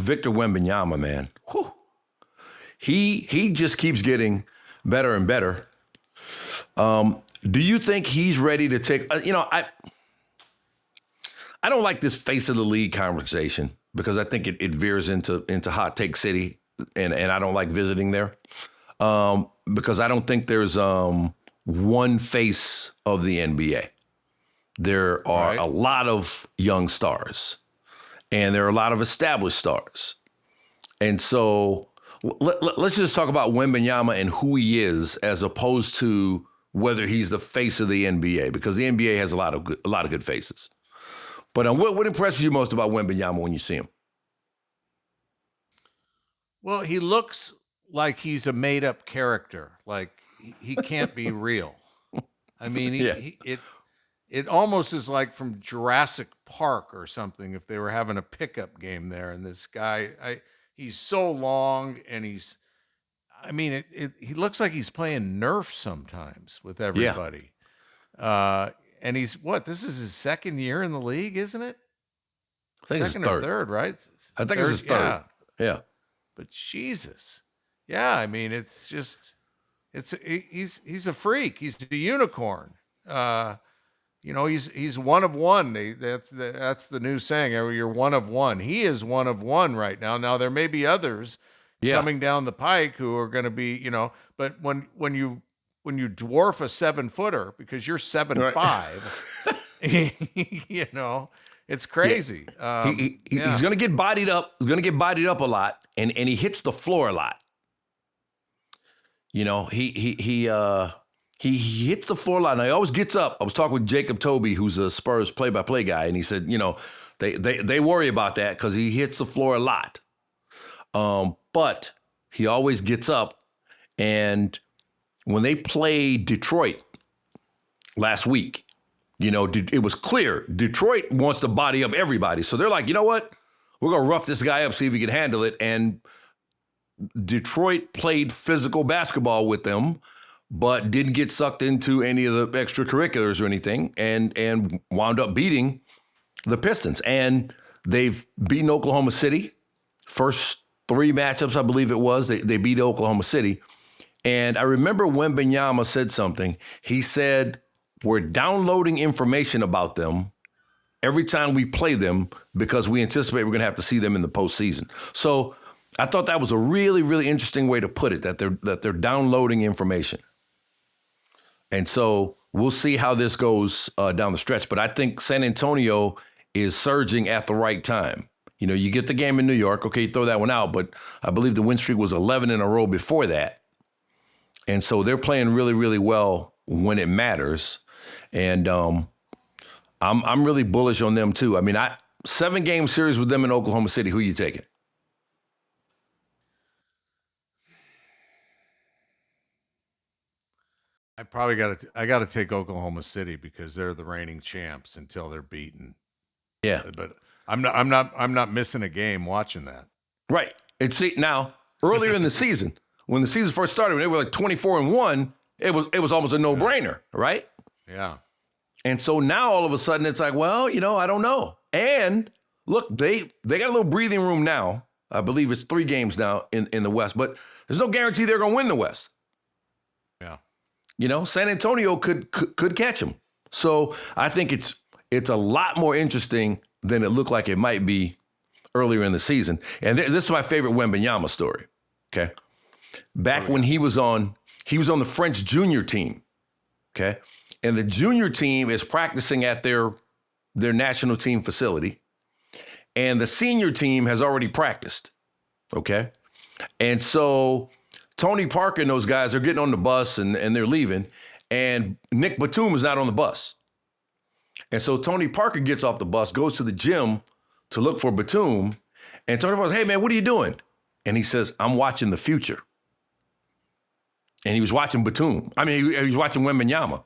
Victor Wembanyama, man. Whew. He just keeps getting better and better. Do you think he's ready to take? I don't like this face of the league conversation because I think it veers into hot take city, and I don't like visiting there because I don't think there's one face of the NBA. There are a lot of young stars, and there are a lot of established stars, and so let's just talk about Wembanyama and who he is, as opposed to whether he's the face of the NBA, because the NBA has a lot of good faces. But what impresses you most about Wembanyama when you see him? Well, he looks like he's a made-up character. Like he can't be real. I mean, it almost is like from Jurassic Park or something. If they were having a pickup game there, and this guy, he's so long, and he looks like he's playing Nerf sometimes with everybody. Yeah. And this is his second year in the league, isn't it? I think second it's or third, right? I think it's his third. Yeah. But Jesus. Yeah, I mean, it's just, he's a freak. He's a unicorn. He's one of one. That's the new saying. You're one of one. He is one of one right now. Now there may be others coming down the pike who are going to be, but when you dwarf a 7-footer because you're 7'5", it's crazy. Yeah. He's going to get bodied up. He's going to get bodied up a lot, and he hits the floor a lot. He hits the floor a lot, and he always gets up. I was talking with Jacob Toby, who's a Spurs play-by-play guy, and he said, they worry about that because he hits the floor a lot. But he always gets up, and when they played Detroit last week, it was clear Detroit wants to body up everybody. So they're like, you know what? We're going to rough this guy up, see if he can handle it. And Detroit played physical basketball with them, but didn't get sucked into any of the extracurriculars or anything, and wound up beating the Pistons. And they've beaten Oklahoma City. First 3 matchups, I believe it was, they beat Oklahoma City. And I remember Wembanyama said something. He said, we're downloading information about them every time we play them because we anticipate we're going to have to see them in the postseason. So I thought that was a really, really interesting way to put it, that they're downloading information. And so we'll see how this goes down the stretch. But I think San Antonio is surging at the right time. You get the game in New York. Okay, throw that one out. But I believe the win streak was 11 in a row before that. And so they're playing really, really well when it matters. And I'm really bullish on them, too. I mean, 7-game series with them in Oklahoma City. Who are you taking? I got to take Oklahoma City because they're the reigning champs until they're beaten. Yeah. But I'm not missing a game watching that. Right. Now, earlier in the season, when the season first started, when they were like 24-1, it was almost a no-brainer, right? Yeah. And so now all of a sudden it's like, well, I don't know. And look, they got a little breathing room now. I believe it's 3 games now in the West, but there's no guarantee they're going to win the West. Yeah. San Antonio could catch them. So I think it's a lot more interesting than it looked like it might be earlier in the season. And this is my favorite Wembanyama story. Okay. Back when he was on the French junior team. Okay. And the junior team is practicing at their national team facility. And the senior team has already practiced. Okay. And so Tony Parker and those guys are getting on the bus and they're leaving. And Nick Batum is not on the bus. And so Tony Parker gets off the bus, goes to the gym to look for Batum. And Tony Parker says, hey, man, what are you doing? And he says, I'm watching the future. And he was watching Batum. I mean, he was watching Wembanyama.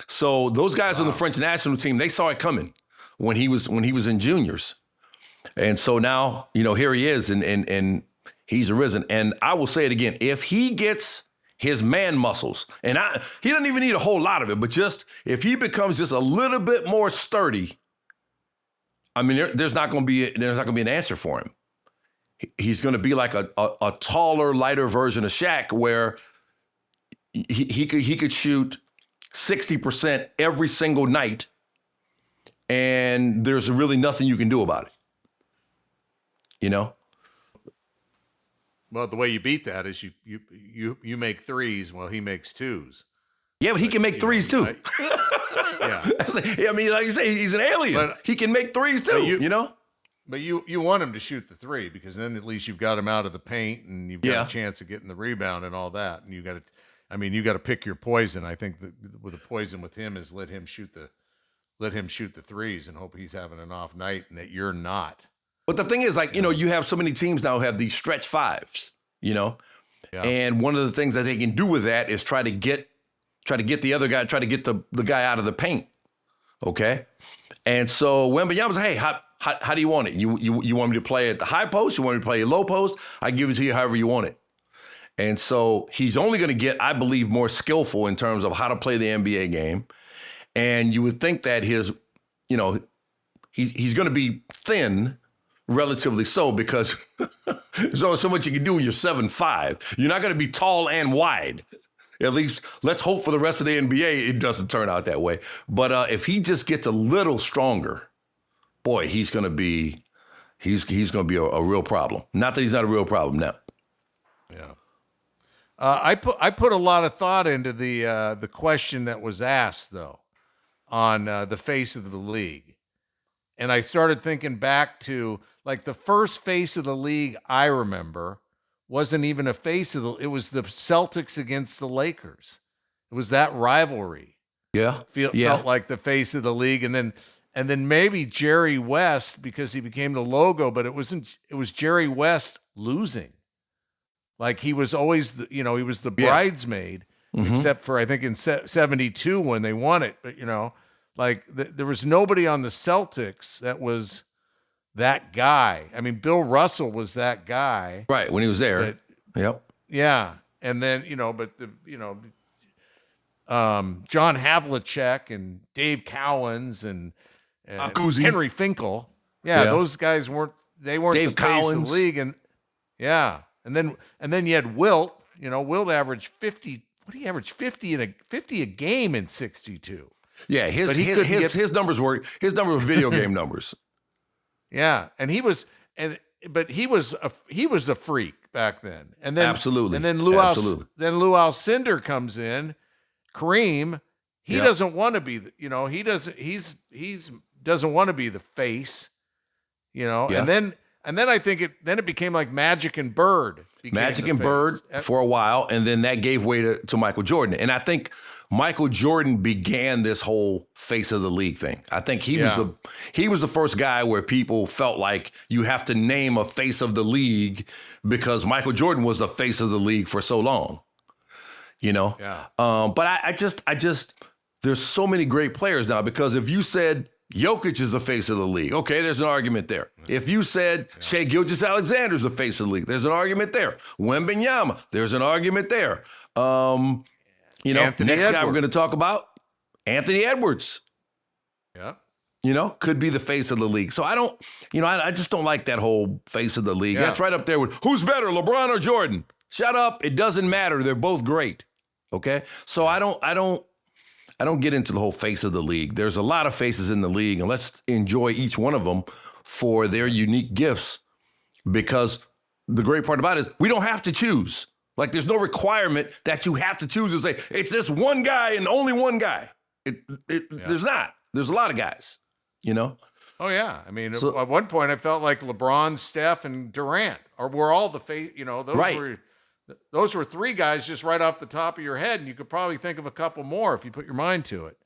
So those guys on the French national team, they saw it coming when he was in juniors. And so now, here he is and he's arisen. And I will say it again, if he gets his man muscles, and he doesn't even need a whole lot of it, but just if he becomes just a little bit more sturdy, I mean, there's not going to be an answer for him. He's going to be like a taller, lighter version of Shaq, where he could shoot 60% every single night, and there's really nothing you can do about it. You know? Well, the way you beat that is you make threes while he makes twos. Yeah, but he can make threes too. Yeah. I mean, like you say, he's an alien. But he can make threes too, you know? But you want him to shoot the three, because then at least you've got him out of the paint and you've got a chance of getting the rebound and all that. And you got to pick your poison. I think with the poison with him is let him shoot the threes and hope he's having an off night and that you're not. But the thing is, like, you know, you have so many teams now who have these stretch fives, you know? Yeah. And one of the things that they can do with that is try to get the other guy, try to get the guy out of the paint. Okay? And so Wembanyama's like, hey, how do you want it? You want me to play at the high post? You want me to play at low post? I give it to you however you want it. And so he's only going to get, I believe, more skillful in terms of how to play the NBA game. And you would think that he's going to be thin, relatively so, because there's only so much you can do when you're 7'5". You're not going to be tall and wide. At least let's hope for the rest of the NBA it doesn't turn out that way. But if he just gets a little stronger, boy, he's going to be a real problem. Not that he's not a real problem now. Yeah. I put a lot of thought into the question that was asked, though, on the face of the league. And I started thinking back to, like, the first face of the league I remember wasn't even a face of it was the Celtics against the Lakers. It was that rivalry. Yeah. Felt like the face of the league. And then maybe Jerry West, because he became the logo, but it was Jerry West losing. Like, he was always, he was the bridesmaid, except for, I think, in 72 when they won it. But, there was nobody on the Celtics that was that guy. I mean, Bill Russell was that guy. Right, when he was there. Yep. Yeah. And then, John Havlicek and Dave Cowens and Henry Finkel. Yeah, those guys weren't Dave the face of the league. And And then you had Wilt. Wilt averaged 50. What did he average? 50 a game in 62. Yeah, his numbers were video game numbers. Yeah, and he was a freak back then. And then absolutely. And then Lou Alcindor comes in. Kareem, he doesn't want to be he doesn't want to be the face, And then I think it became like Magic and Bird. Magic and Bird for a while, and then that gave way to Michael Jordan. And I think Michael Jordan began this whole face of the league thing. I think he was the first guy where people felt like you have to name a face of the league because Michael Jordan was the face of the league for so long. Yeah. But I just there's so many great players now, because if you said Jokic is the face of the league, okay, there's an argument there. If you said Shai Gilgeous-Alexander's the face of the league, there's an argument there. Wembanyama, there's an argument there. Next guy we're going to talk about, Anthony Edwards. Yeah. Could be the face of the league. So I just don't like that whole face of the league. Yeah. That's right up there with who's better, LeBron or Jordan? Shut up. It doesn't matter. They're both great. Okay? So I don't get into the whole face of the league. There's a lot of faces in the league, and let's enjoy each one of them for their unique gifts, because the great part about it is we don't have to choose. Like, there's no requirement that you have to choose and say, it's this one guy and only one guy. There's not. There's a lot of guys, Oh, yeah. I mean, at one point I felt like LeBron, Steph, and Durant were all the face, those were three guys just right off the top of your head, and you could probably think of a couple more if you put your mind to it.